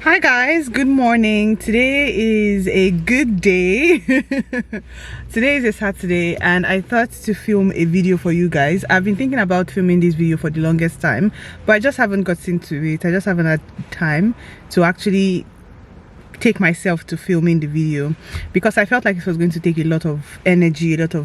Hi guys, good morning. Today is a good day. Today is a Saturday and I thought to film a video for you guys. I've been thinking about filming this video for the longest time, but I just haven't gotten to it. I just haven't had time to actually take myself to filming the video because I felt like it was going to take a lot of energy, a lot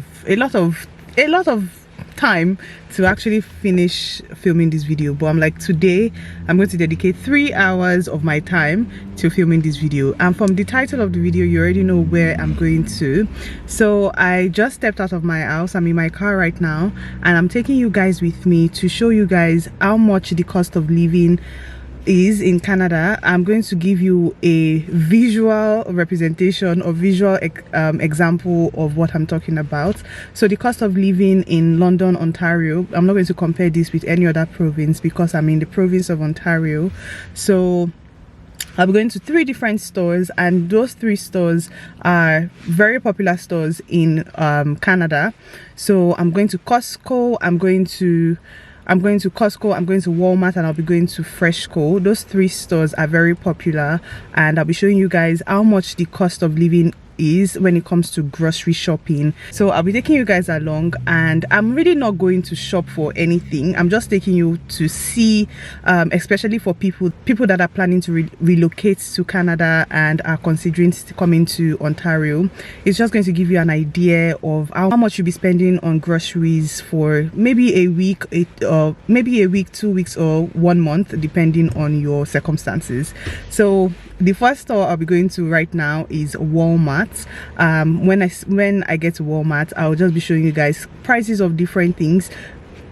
of time to actually finish filming this video. But I'm like, today I'm going to dedicate 3 hours of my time to filming this video, and from the title of the video you already know where I'm going to. So I just stepped out of my house. I'm in my car right now and I'm taking you guys with me to show you guys how much the cost of living is in Canada. I'm going to give you a visual representation or visual example of what I'm talking about. So the cost of living in London, Ontario, I'm not going to compare this with any other province because I'm in the province of Ontario. So I'll be going to 3 different stores, and those 3 stores are very popular stores in Canada. So I'm going to Costco, I'm going to Walmart, and I'll be going to FreshCo. Those 3 stores are very popular, and I'll be showing you guys how much the cost of living is when it comes to grocery shopping. So I'll be taking you guys along, and I'm really not going to shop for anything. I'm just taking you to see, especially for people that are planning to relocate to Canada and are considering coming to Ontario. It's just going to give you an idea of how much you'll be spending on groceries for maybe a week, 2 weeks, or 1 month, depending on your circumstances. So the first store I'll be going to right now is Walmart. When I get to Walmart, I'll just be showing you guys prices of different things,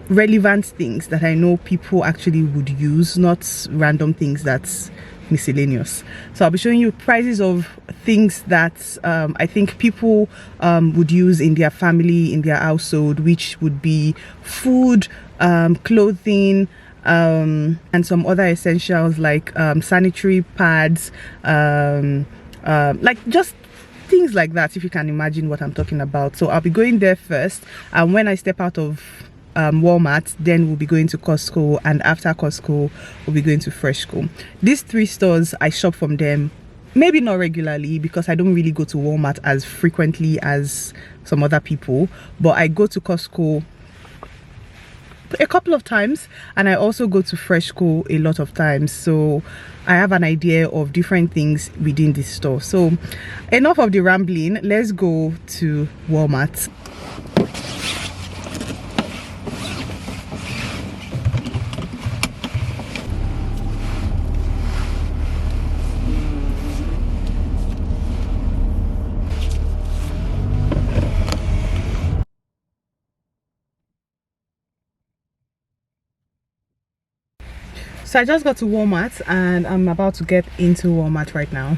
relevant things that I know people actually would use, not random things that's miscellaneous. So I'll be showing you prices of things that I think people would use in their family, in their household, which would be food, clothing, and some other essentials like sanitary pads, like just things like that, if you can imagine what I'm talking about. So I'll be going there first, and when I step out of Walmart, then we'll be going to Costco, and after Costco we'll be going to FreshCo. These 3 stores, I shop from them, maybe not regularly because I don't really go to Walmart as frequently as some other people, but I go to Costco a couple of times, and I also go to FreshCo a lot of times, so I have an idea of different things within this store. So enough of the rambling, let's go to Walmart. So I just got to Walmart and I'm about to get into Walmart right now.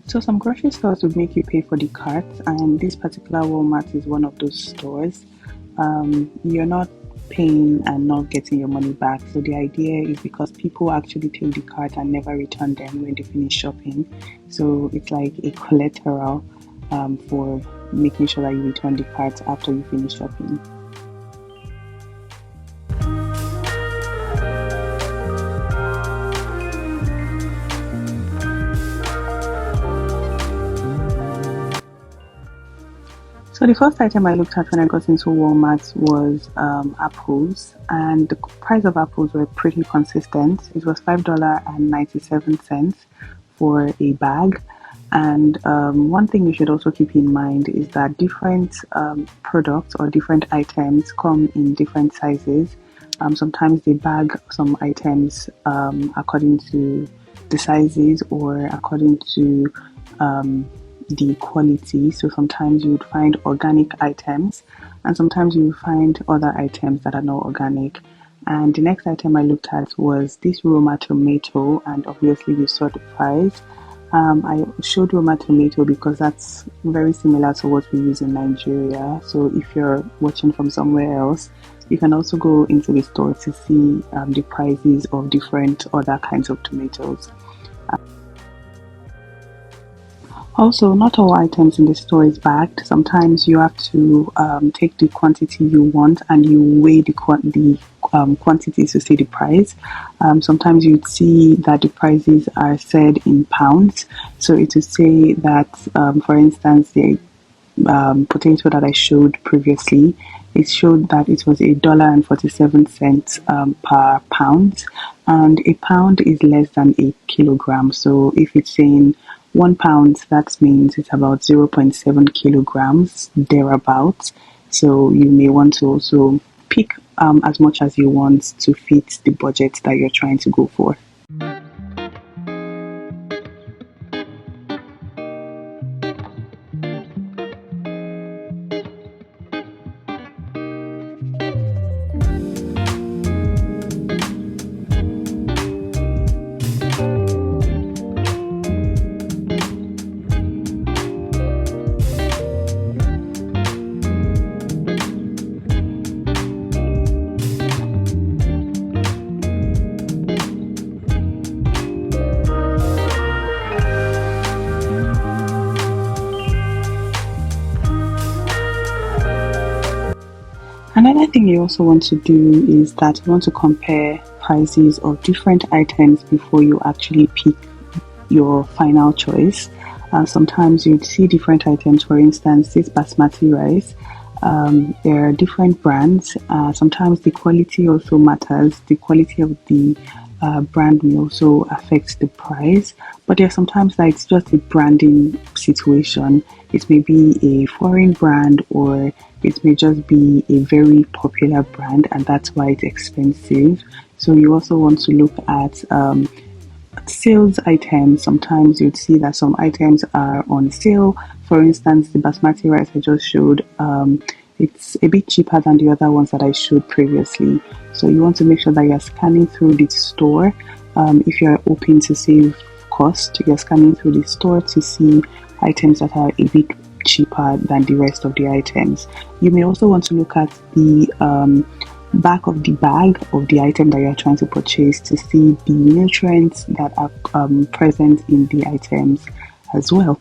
So some grocery stores would make you pay for the cart, and this particular Walmart is one of those stores. You're not paying and not getting your money back. So the idea is because people actually take the cart and never return them when they finish shopping. So it's like a collateral for making sure that you return the cart after you finish shopping. So the first item I looked at when I got into Walmart was apples, and the price of apples were pretty consistent. It was $5.97 for a bag. And one thing you should also keep in mind is that different products or different items come in different sizes. Sometimes they bag some items according to the sizes or according to the quality. So sometimes you would find organic items, and sometimes you will find other items that are not organic. And the next item I looked at was this Roma tomato, and obviously you saw the price. I showed Roma tomato because that's very similar to what we use in Nigeria. So if you're watching from somewhere else, you can also go into the store to see the prices of different other kinds of tomatoes. Also, not all items in the store is bagged. Sometimes you have to take the quantity you want and you weigh the quantity to see the price. Sometimes you'd see that the prices are said in pounds. So it would say that, for instance, the potato that I showed previously, it showed that it was $1.47 per pound, and a pound is less than a kilogram. So if it's saying 1 pound, that means it's about 0.7 kilograms thereabouts. So you may want to also pick as much as you want to fit the budget that you're trying to go for. Another thing you also want to do is that you want to compare prices of different items before you actually pick your final choice. Sometimes you'd see different items, for instance, this basmati rice. There are different brands. Sometimes the quality also matters. The quality of the brand may also affect the price. But there are sometimes that it's just a branding situation. It may be a foreign brand or it may just be a very popular brand, and that's why it's expensive. So you also want to look at sales items. Sometimes you'd see that some items are on sale. For instance, the basmati rice I just showed, it's a bit cheaper than the other ones that I showed previously. So you want to make sure that you're scanning through the store. If you're hoping to save cost, you're scanning through the store to see items that are a bit cheaper than the rest of the items. You may also want to look at the back of the bag of the item that you're trying to purchase to see the nutrients that are present in the items as well.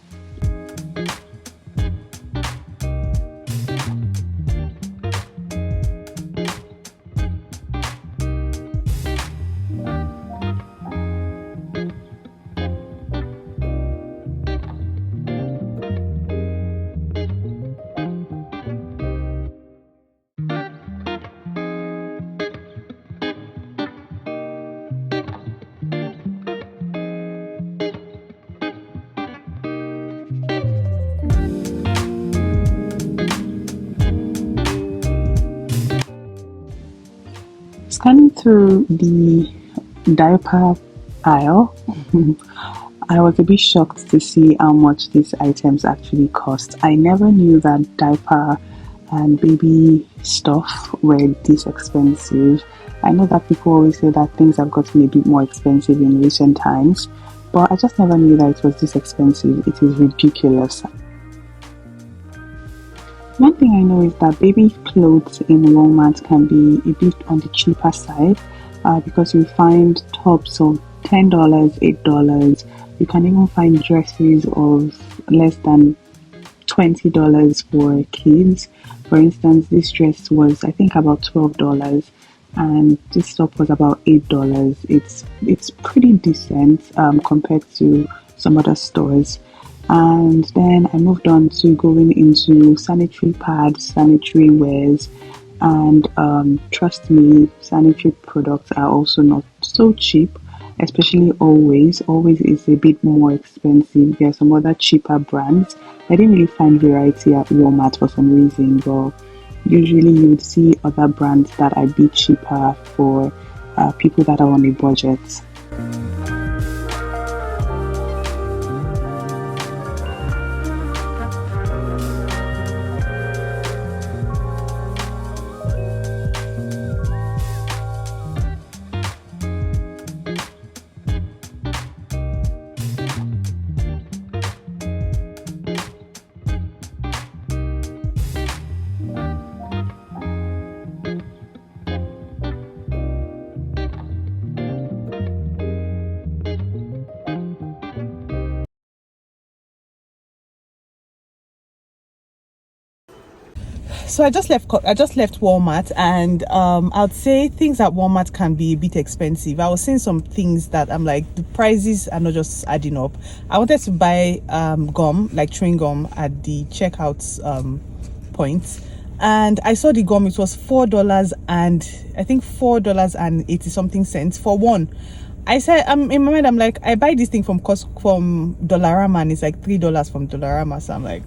Scanning through the diaper aisle, I was a bit shocked to see how much these items actually cost. I never knew that diaper and baby stuff were this expensive. I know that people always say that things have gotten a bit more expensive in recent times, but I just never knew that it was this expensive. It is ridiculous. One thing I know is that baby clothes in Walmart can be a bit on the cheaper side because you find tops of $10, $8. You can even find dresses of less than $20 for kids. For instance, this dress was I think about $12 and this top was about $8. It's pretty decent compared to some other stores. And then I moved on to going into sanitary pads, sanitary wares, and trust me, sanitary products are also not so cheap, especially Always. Always is a bit more expensive. There are some other cheaper brands. I didn't really find variety at Walmart for some reason, but usually you would see other brands that are a bit cheaper for people that are on a budget. so I just left Walmart, and I'd say things at Walmart can be a bit expensive. I was seeing some things that I'm like, the prices are not just adding up. I wanted to buy gum, like chewing gum, at the checkout point, and I saw the gum. It was $4 and I think $4.80 something cents for one. I said, in my mind, I'm like, I buy this thing from Costco, from Dollarama, and it's like $3 from Dollarama. So I'm like,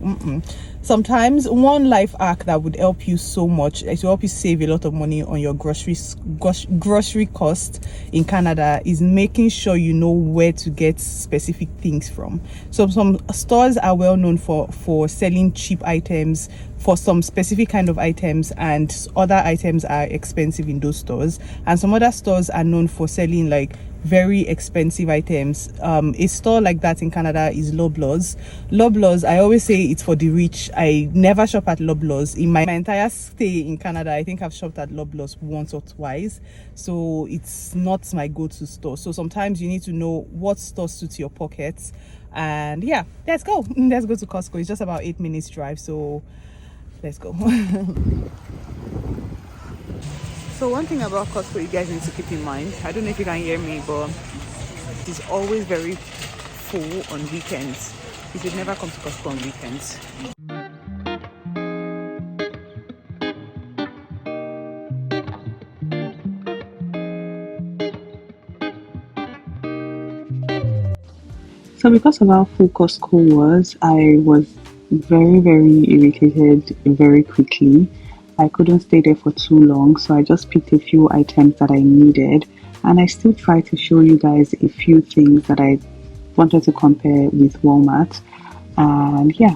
sometimes one life hack that would help you so much, it will help you save a lot of money on your grocery cost in Canada, is making sure you know where to get specific things from. So some stores are well known for selling cheap items for some specific kind of items, and other items are expensive in those stores, and some other stores are known for selling like very expensive items. A store like that in Canada is Loblaws. I always say it's for the rich. I never shop at Loblaws in my entire stay in Canada. I think I've shopped at Loblaws once or twice, so it's not my go-to store. So sometimes you need to know what store suits your pockets. And yeah, let's go to Costco. It's just about 8 minutes drive, so let's go. So one thing about Costco you guys need to keep in mind, I don't know if you can hear me, but it's always very full on weekends. You should never come to Costco on weekends. So because of how full Costco was, I was very, very irritated very quickly. I couldn't stay there for too long, so I just picked a few items that I needed, and I still try to show you guys a few things that I wanted to compare with Walmart. And yeah.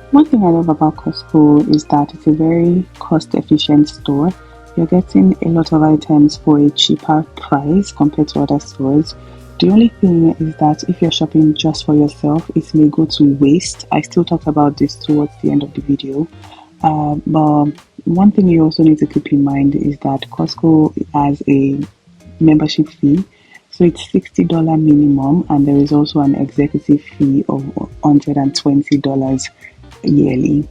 One thing I love about Costco is that it's a very cost-efficient store. You're getting a lot of items for a cheaper price compared to other stores. The only thing is that if you're shopping just for yourself, it may go to waste. I still talk about this towards the end of the video. But one thing you also need to keep in mind is that Costco has a membership fee. So it's $60 minimum, and there is also an executive fee of $120 yearly.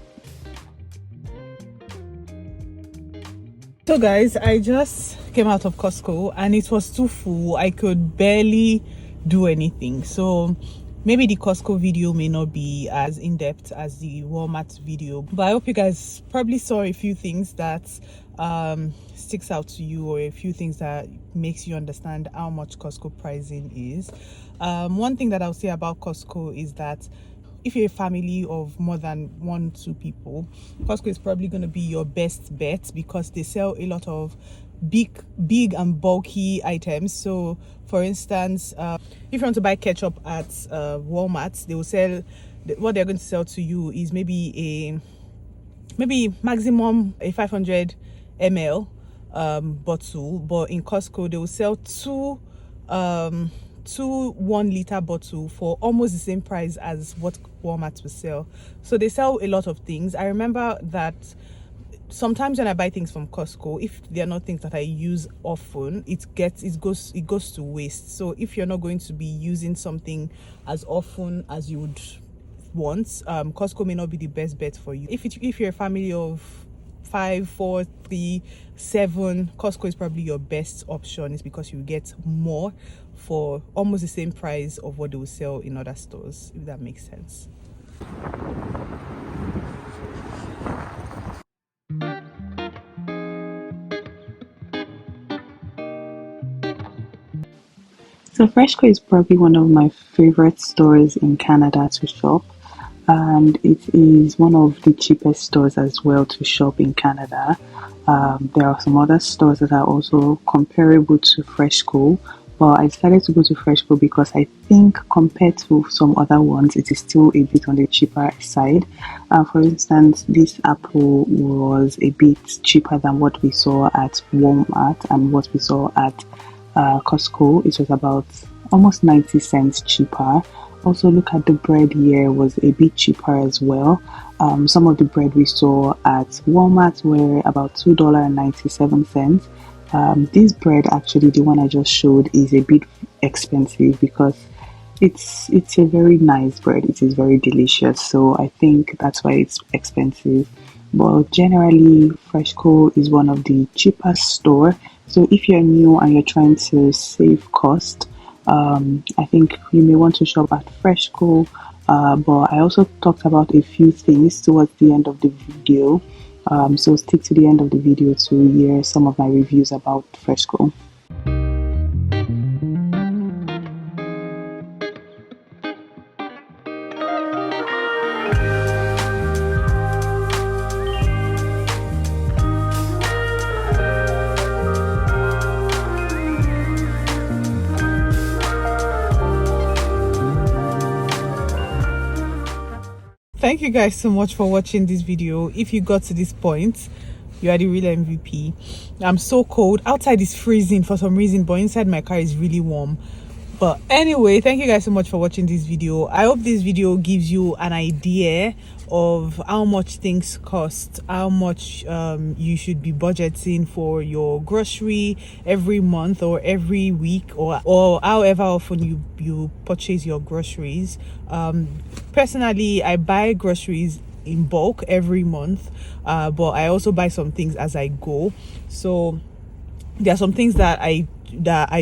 So guys, I just came out of Costco and it was too full. I could barely do anything. So maybe the Costco video may not be as in-depth as the Walmart video, but I hope you guys probably saw a few things that sticks out to you, or a few things that makes you understand how much Costco pricing is. One thing that I'll say about Costco is that if you're a family of more than 1-2 people, Costco is probably going to be your best bet, because they sell a lot of big and bulky items. So for instance, if you want to buy ketchup at Walmart, they will sell, what they're going to sell to you is maybe maximum a 500 ml bottle, but in Costco they will sell two 1-liter bottle for almost the same price as what Walmart will sell. So they sell a lot of things. I remember that sometimes when I buy things from Costco, if they're not things that I use often, it goes to waste. So if you're not going to be using something as often as you would want, Costco may not be the best bet for you. If you're a family of 5, 4, 3, 7, Costco is probably your best option. Is because you get more for almost the same price of what they will sell in other stores, if that makes sense. So FreshCo is probably one of my favorite stores in Canada to shop, and it is one of the cheapest stores as well to shop in Canada. There are some other stores that are also comparable to FreshCo, but I decided to go to FreshCo because I think compared to some other ones, it is still a bit on the cheaper side. For instance, this apple was a bit cheaper than what we saw at Walmart and what we saw at Costco. It was about almost 90 cents cheaper. Also, look at the bread here, was a bit cheaper as well. Some of the bread we saw at Walmart were about $2.97, This bread, actually, the one I just showed, is a bit expensive because it's a very nice bread. It is very delicious, so I think that's why it's expensive. But generally, FreshCo is one of the cheapest store. So if you're new and you're trying to save cost, I think you may want to shop at FreshCo. But I also talked about a few things towards the end of the video. So stick to the end of the video to hear some of my reviews about FreshCo. Thank you guys so much for watching this video. If you got to this point, you are the real MVP. I'm so cold. Outside is freezing for some reason, but inside my car is really warm. But anyway, thank you guys so much for watching this video. I hope this video gives you an idea of how much things cost, how much you should be budgeting for your grocery every month or every week, or however often you purchase your groceries. Personally, I buy groceries in bulk every month, but I also buy some things as I go. So there are some things that I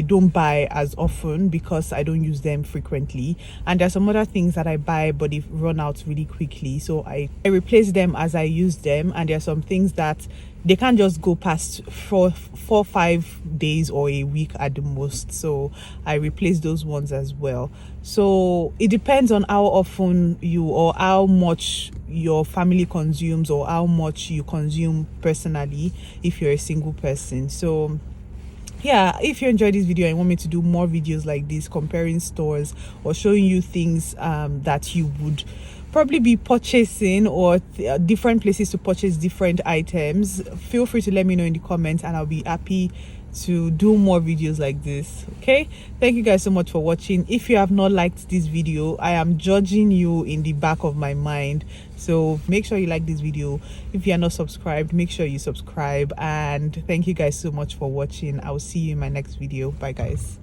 don't buy as often because I don't use them frequently, and there are some other things that I buy but they run out really quickly, so I replace them as I use them. And there are some things that they can't just go past 4-5 days or a week at the most, so I replace those ones as well. So it depends on how often you, or how much your family consumes, or how much you consume personally if you're a single person. So yeah, if you enjoyed this video and want me to do more videos like this, comparing stores or showing you things that you would probably be purchasing, or different places to purchase different items, feel free to let me know in the comments and I'll be happy to do more videos like this. Okay, thank you guys so much for watching. If you have not liked this video, I am judging you in the back of my mind, so make sure you like this video. If you are not subscribed, make sure you subscribe, and thank you guys so much for watching. I will see you in my next video. Bye guys.